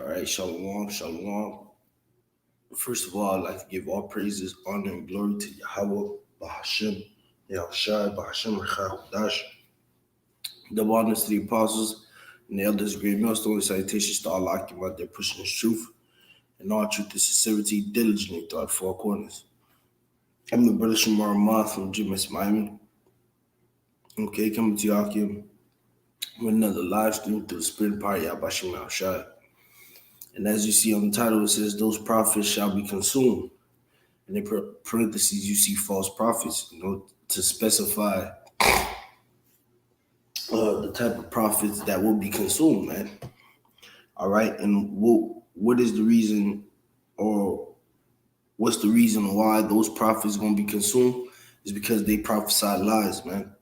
All right, shalom, shalom. First of all, I'd like to give all praises, honor, and glory to Yahweh, Bahashem, Yahushai, Bahashem, Rechahudash. Double honors to the apostles and the elders, great millstone, salutations to all Akim out there pushing this truth and all truth and sincerity diligently throughout the four corners. I'm the brother Shamar Moth from GMS Miami. Okay, coming to you, Akim, with another live stream through the Spirit and Power of Yahweh Yahushai. And as you see on the title, it says, those prophets shall be consumed. And in parentheses, you see false prophets, to specify the type of prophets that will be consumed, man. All right. And what is the reason, or what's the reason why those prophets are going to be consumed? Is because they prophesy lies, man.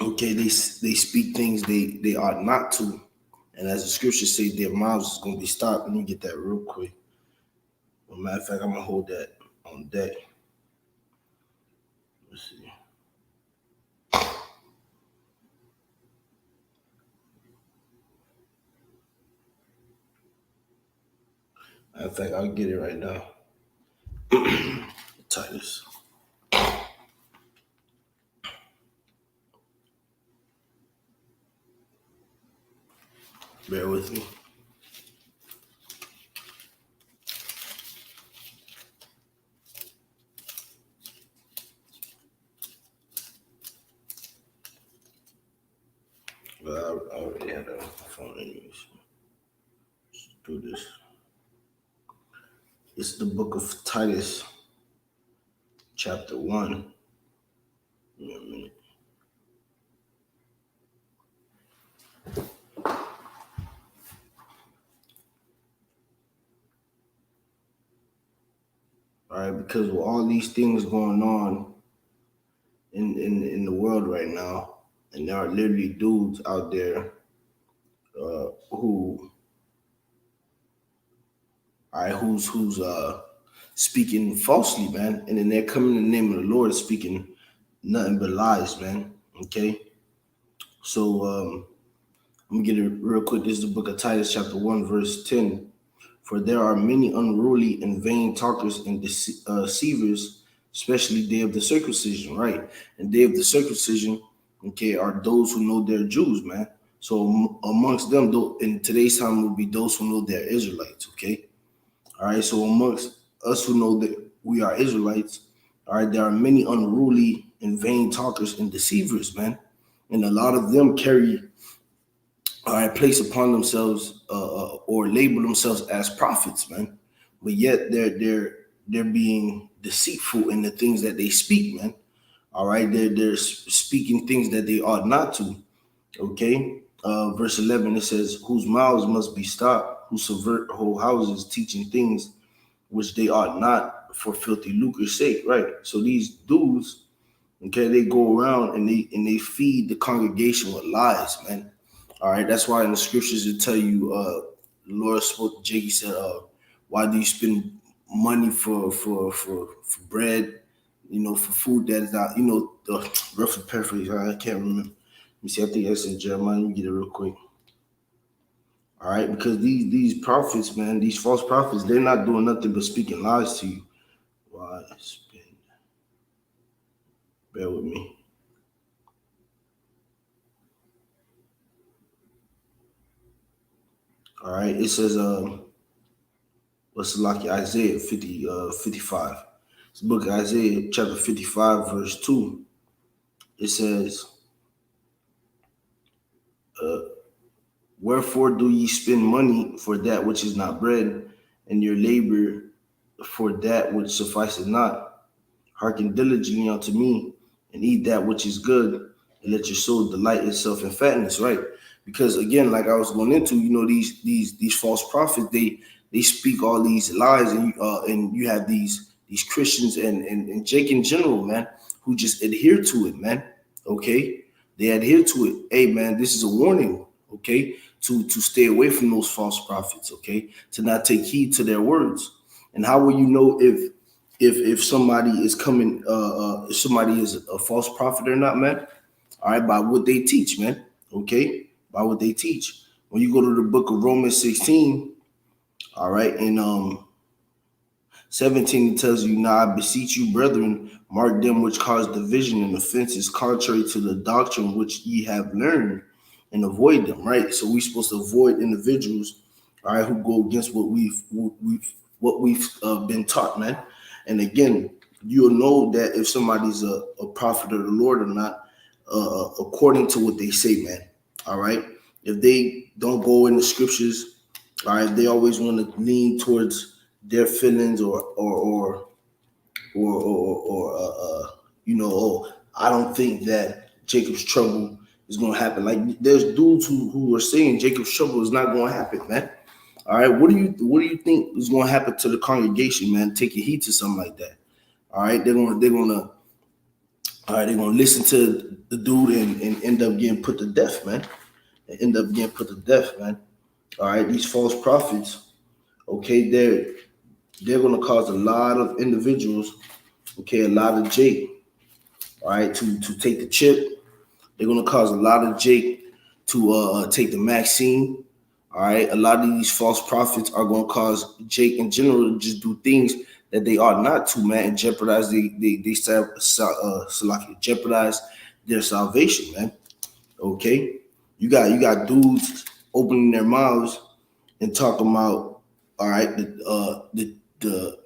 Okay. They speak things they ought not to. And as the scriptures say, their mouths is going to be stopped. Let me get that real quick. As a matter of fact, I'm going to hold that on deck. Let's see. Matter of fact, I'll get it right now. Titus. Bear with me. But I already had a phone anyways. Let's do this. It's the book of Titus, chapter 1. Give me a minute. All right, because with all these things going on in the world right now, and there are literally dudes out there who's speaking falsely, man, and then they're coming in the name of the Lord speaking nothing but lies, man. Okay, so I'm gonna get it real quick. This is the book of Titus, chapter 1, verse 10. For there are many unruly and vain talkers and deceivers, especially day of the circumcision, right? And day of the circumcision, okay, are those who know they're Jews, man. So amongst them, though, in today's time, would be those who know they're Israelites, okay? All right, so amongst us who know that we are Israelites, all right, there are many unruly and vain talkers and deceivers, man. And a lot of them carry, all right, place upon themselves or label themselves as prophets, man. But yet they're being deceitful in the things that they speak, man. All right, they're speaking things that they ought not to. Okay, verse 11 it says, "Whose mouths must be stopped, who subvert whole houses, teaching things which they ought not, for filthy lucre's sake." Right. So these dudes, okay, they go around and they feed the congregation with lies, man. All right, that's why in the scriptures it tell you, the Lord spoke to Jake. He said, "Why do you spend money for bread? For food that is not, roughly paraphrase. I can't remember. Let me see. I think that's in Jeremiah. Let me get it real quick. All right, because these prophets, man, these false prophets, they're not doing nothing but speaking lies to you. Why spend? Bear with me. All right, it says, what's like Isaiah 55. It's the book of Isaiah, chapter 55, verse 2. It says, wherefore do ye spend money for that which is not bread, and your labor for that which sufficeth not? Hearken diligently unto me, and eat that which is good, and let your soul delight itself in fatness, right? Because again, like I was going into, these false prophets, they speak all these lies, and you have these Christians and Jake in general, man, who just adhere to it, man. Okay, they adhere to it. Hey, man, this is a warning. Okay, to stay away from those false prophets. Okay, to not take heed to their words. And how will you know if somebody is coming, if somebody is a false prophet or not, man? All right, by what they teach, man. Okay, by what they teach. When you go to the book of Romans 16, all right, and 17, it tells you, now I beseech you, brethren, mark them which cause division and offenses contrary to the doctrine which ye have learned, and avoid them, right? So we're supposed to avoid individuals, all right, who go against what we've been taught, man. And again, you'll know that if somebody's a prophet of the Lord or not, according to what they say, man. All right. If they don't go in the scriptures, all right, they always want to lean towards their feelings or oh, I don't think that Jacob's trouble is gonna happen. Like there's dudes who are saying Jacob's trouble is not gonna happen, man. All right, what do you think is gonna happen to the congregation, man? Taking heed to something like that. All right, they're gonna listen to the dude and end up getting put to death, man. And end up getting put to death, man. All right, these false prophets, okay, they're gonna cause a lot of individuals, okay, a lot of Jake, all right, to take the chip. They're gonna cause a lot of Jake to take the Maxine. All right, a lot of these false prophets are gonna cause Jake in general to just do things that they ought not to, man, and jeopardize jeopardize their salvation, man. Okay, you got dudes opening their mouths and talking about, all right, the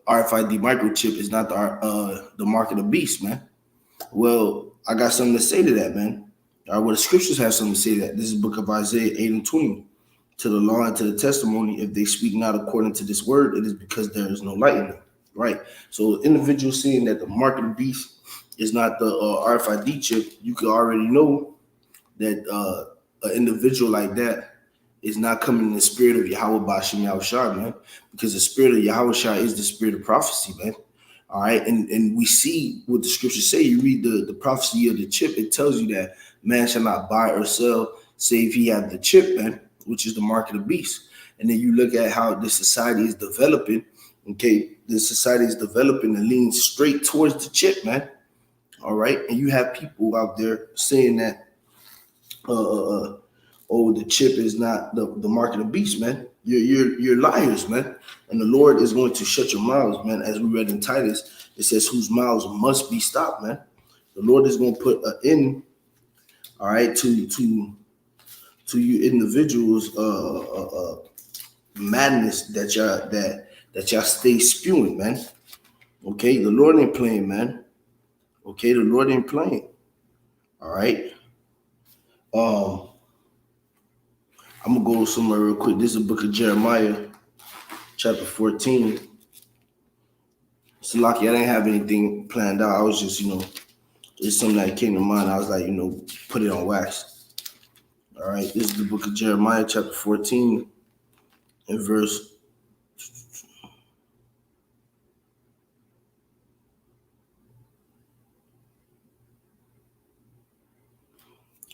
RFID microchip is not the mark of the beast, man. Well, I got something to say to that, man. All right, well, the scriptures have something to say to that. This is the book of Isaiah 8 and 20. To the law and to the testimony, if they speak not according to this word, it is because there is no light in them. Right. So individuals seeing that the mark of the beast is not the RFID chip, you can already know that an individual like that is not coming in the spirit of Yahweh Bashim Yahushua, man, because the spirit of Yahushua is the spirit of prophecy, man. All right, and we see what the scriptures say. You read the prophecy of the chip, it tells you that man shall not buy or sell save he have the chip, man, which is the mark of the beast. And then you look at how the society is developing. Okay, the society is developing and leaning straight towards the chip, man. All right, and you have people out there saying that, oh, the chip is not the mark of the beast, man. You're liars, man. And the Lord is going to shut your mouths, man. As we read in Titus, it says, whose mouths must be stopped, man. The Lord is going to put an end, all right, to you individuals, madness that y'all stay spewing, man. Okay, the Lord ain't playing, man. Okay, the Lord ain't playing. All right. I'm gonna go somewhere real quick. This is the book of Jeremiah, chapter 14. So lucky I didn't have anything planned out. I was just, it's something that came to mind. I was like, put it on wax. All right, this is the book of Jeremiah, chapter 14, and verse.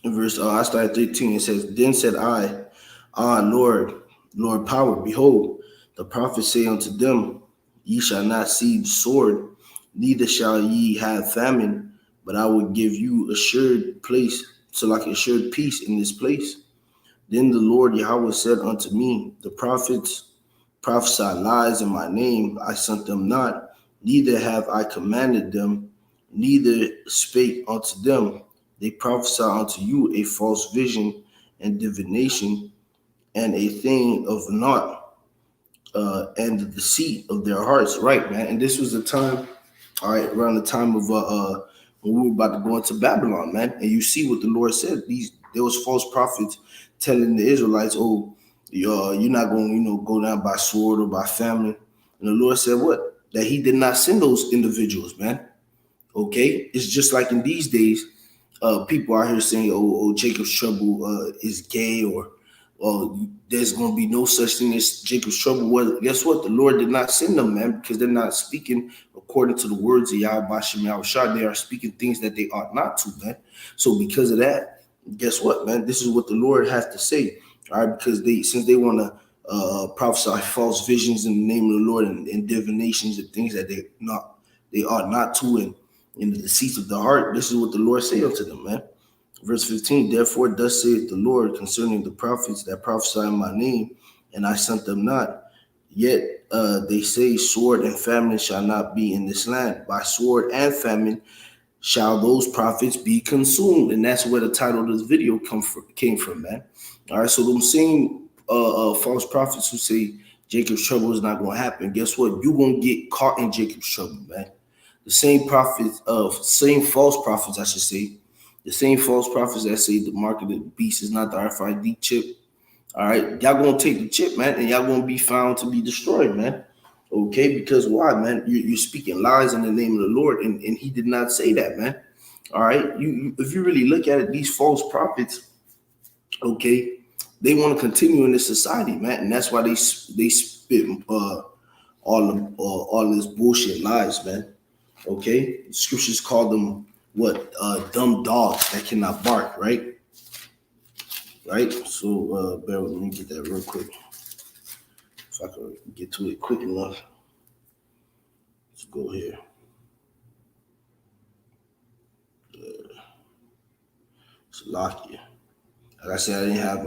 I started 13. It says, then said I, Lord power, behold, the prophets say unto them, ye shall not see the sword, neither shall ye have famine, but I will give you assured place, so like assured peace in this place. Then the Lord Yahweh said unto me, the prophets prophesy lies in my name, I sent them not, neither have I commanded them, neither spake unto them. They prophesy unto you a false vision and divination, and a thing of naught, and the deceit of their hearts. Right, man. And this was the time, all right, around the time of when we were about to go into Babylon, man. And you see what the Lord said. There was false prophets telling the Israelites, oh, you're not going to, go down by sword or by famine. And the Lord said what? That he did not send those individuals, man. Okay? It's just like in these days, people out here saying, oh, Jacob's trouble is gay, or there's going to be no such thing as Jacob's trouble. Well, guess what? The Lord did not send them, man, because they're not speaking according to the words of Yahweh Bashim Yahushua. They are speaking things that they ought not to, man. So because of that, guess what, man? This is what the Lord has to say, all right? Because since they want to prophesy false visions in the name of the Lord and divinations and things that they ought not to, and in the deceits of the heart, this is what the Lord say unto them, man. Verse 15, therefore thus saith the Lord concerning the prophets that prophesy in my name, and I sent them not. Yet they say, sword and famine shall not be in this land. By sword and famine shall those prophets be consumed. And that's where the title of this video came from, man. All right, so them same false prophets who say Jacob's trouble is not going to happen, guess what? You're going to get caught in Jacob's trouble, man. The same false prophets, I should say, the same false prophets that say the mark of the beast is not the RFID chip. All right, y'all gonna take the chip, man, and y'all gonna be found to be destroyed, man. Okay, because why, man? You're speaking lies in the name of the Lord, and he did not say that, man. All right, if you really look at it, these false prophets, okay, they want to continue in this society, man, and that's why they spit all this bullshit lies, man. Okay, the scriptures call them what? Dumb dogs that cannot bark, right? Right. So bear with me, get that real quick. If I can get to it quick enough. Let's go here. Salakia. Like I said, I didn't have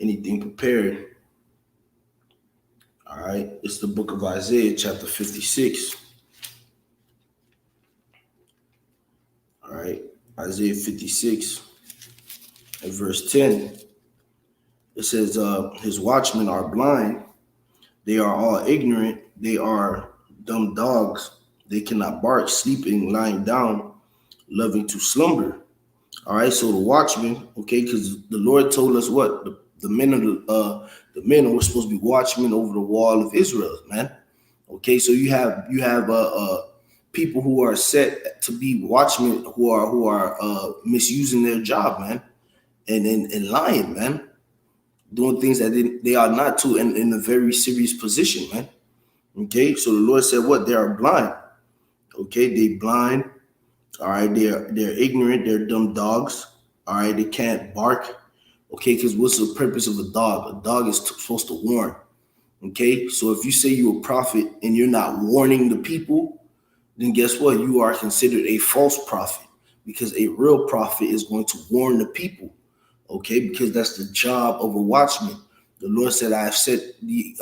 anything prepared. All right. It's the book of Isaiah, chapter 56. All right. Isaiah 56 and verse 10. It says, his watchmen are blind. They are all ignorant. They are dumb dogs. They cannot bark, sleeping, lying down, loving to slumber. All right, so the watchmen, okay, because the Lord told us what the men were supposed to be watchmen over the wall of Israel, man. Okay, so you have people who are set to be watchmen who are misusing their job, man, and lying, man, doing things that they are not to in a very serious position, man. Okay, so the Lord said what? They are blind. Okay, they blind. All right, they're ignorant. They're dumb dogs. All right, they can't bark. Okay, because what's the purpose of a dog? A dog is supposed to warn. Okay, so if you say you're a prophet and you're not warning the people, then guess what? You are considered a false prophet, because a real prophet is going to warn the people. Okay, because that's the job of a watchman. The Lord said, I have set the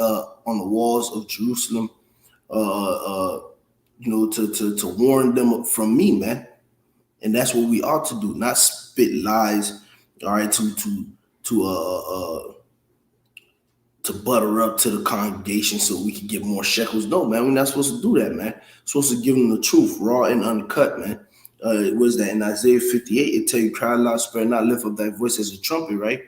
on the walls of Jerusalem, to warn them from me, man. And that's what we ought to do, not spit lies, all right, to butter up to the congregation so we can get more shekels. No, man, we're not supposed to do that, man. We're supposed to give them the truth, raw and uncut, man. Was that in Isaiah 58? It tell you, cry loud, spare not, lift up thy voice as a trumpet, right?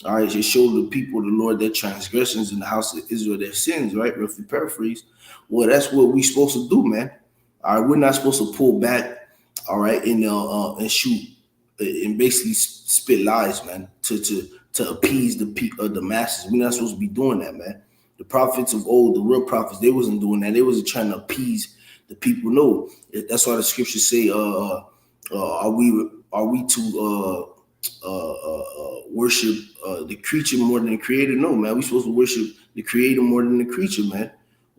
All right, just show the people, the Lord, their transgressions, in the house of Israel, their sins, right? Roughly paraphrase. Well, that's what we're supposed to do, man. All right, we're not supposed to pull back, all right, and shoot and basically spit lies, man, to appease the masses. We're not supposed to be doing that, man. The prophets of old, the real prophets, they wasn't doing that. They wasn't trying to appease the people. No, that's why the scriptures say, are we to worship the creature more than the creator? No, man. We're supposed to worship the creator more than the creature, man.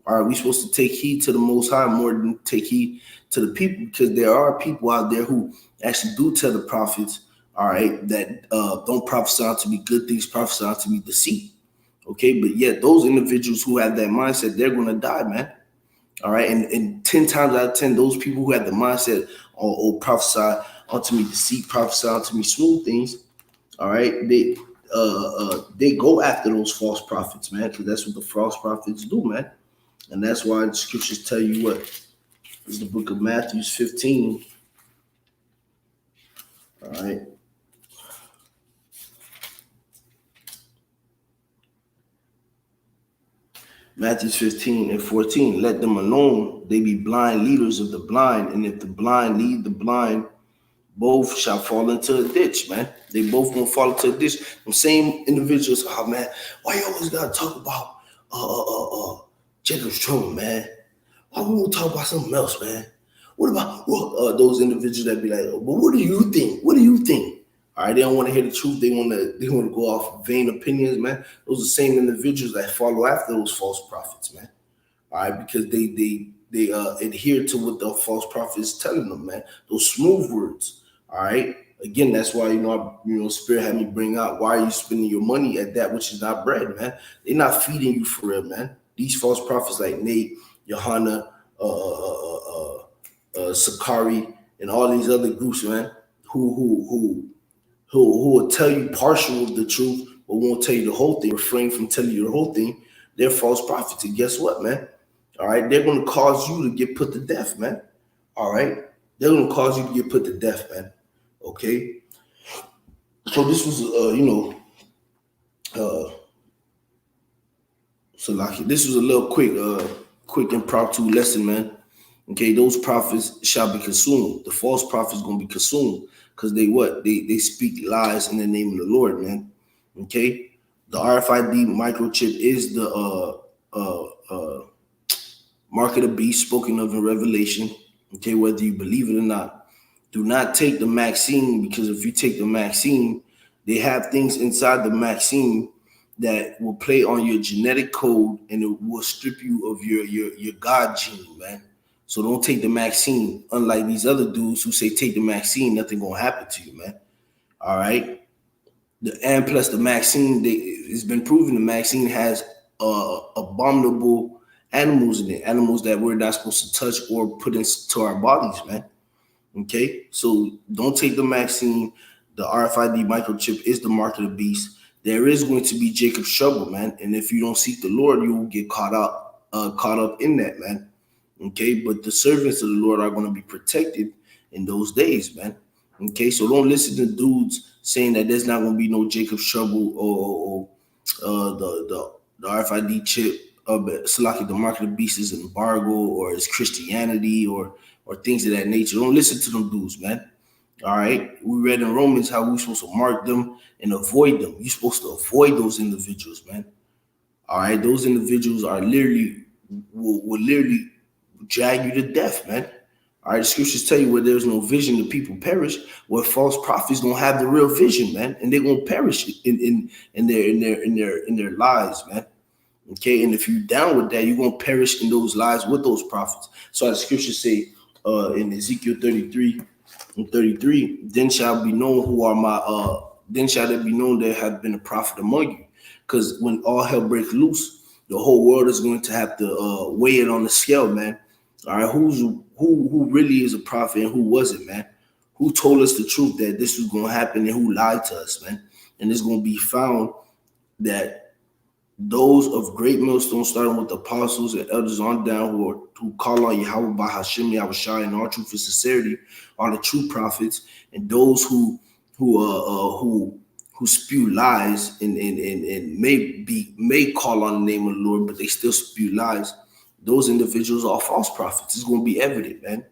Are we supposed to take heed to the Most High more than take heed to the people? Because there are people out there who actually do tell the prophets, all right, that don't prophesy to me good things, prophesy to me deceit. Okay, but yet those individuals who have that mindset, they're going to die, man. All right, and 10 times out of 10, those people who have the mindset, prophesy unto me deceit, prophesy unto me smooth things, all right, they go after those false prophets, man, because that's what the false prophets do, man. And that's why the scriptures tell you what is the book of Matthew 15. All right. Matthew 15 and 14. Let them alone. They be blind leaders of the blind. And if the blind lead the blind, both shall fall into a ditch, man. They both gonna fall into a ditch. The same individuals, oh man, why you always gotta talk about Jacob's trouble, man? Why we won't talk about something else, man? What about those individuals that be like, oh, but what do you think? What do you think? All right, they don't want to hear the truth. They want to go off vain opinions, man. Those are the same individuals that follow after those false prophets, man. All right, because they adhere to what the false prophet is telling them, man. Those smooth words. All right. Again, that's why Spirit had me bring out, why are you spending your money at that which is not bread, man? They're not feeding you for real, man. These false prophets like Nate, Johanna, Sakari, and all these other groups, man, who will tell you partial of the truth, but won't tell you the whole thing, refrain from telling you the whole thing. They're false prophets. And guess what, man? All right, they're going to cause you to get put to death, man. All right, they're going to cause you to get put to death, man. Okay. So this was, so like this was a little quick impromptu lesson, man. Okay, those prophets shall be consumed. The false prophets gonna be consumed because they speak lies in the name of the Lord, man. Okay, the RFID microchip is the mark of the beast spoken of in Revelation. Okay, whether you believe it or not, do not take the vaccine, because if you take the vaccine, they have things inside the vaccine that will play on your genetic code and it will strip you of your God gene, man. So don't take the vaccine. Unlike these other dudes who say take the vaccine, nothing gonna happen to you, man. All right. And plus the vaccine, it's been proven the vaccine has abominable animals in it, animals that we're not supposed to touch or put into our bodies, man. Okay, so don't take the vaccine. The RFID microchip is the mark of the beast. There is going to be Jacob's trouble, man. And if you don't seek the Lord, you will get caught up in that, man. Okay, but the servants of the Lord are going to be protected in those days, man. Okay, so don't listen to dudes saying that there's not going to be no Jacob's trouble or the RFID chip. Salaki, the mark of the beast is embargo or is Christianity or things of that nature. Don't listen to them dudes, man. All right. We read in Romans how we're supposed to mark them and avoid them. You're supposed to avoid those individuals, man. All right. Those individuals are will literally drag you to death, man. All right. The scriptures tell you where there's no vision, the people perish. Where false prophets don't have the real vision, man, and they're gonna perish in their lives, man. Okay, and if you're down with that, you're gonna perish in those lives with those prophets. So as the scriptures say in Ezekiel 33 and 33, then shall be known who are my then shall it be known there have been a prophet among you. Because when all hell breaks loose, the whole world is going to have to weigh it on the scale, man. All right, who really is a prophet and who wasn't, man? Who told us the truth that this was gonna happen and who lied to us, man? And it's gonna be found that those of great millstone, starting with the apostles and elders on down, who call on Yahweh by Hashem Yahushua in all truth and sincerity, are the true prophets. And those who spew lies and may call on the name of the Lord, but they still spew lies. Those individuals are false prophets. It's going to be evident, man.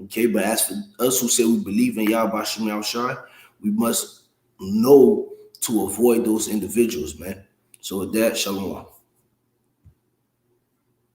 Okay, but as for us who say we believe in Yahweh Hashem Yahushua, we must know to avoid those individuals, man. So with that, shalom.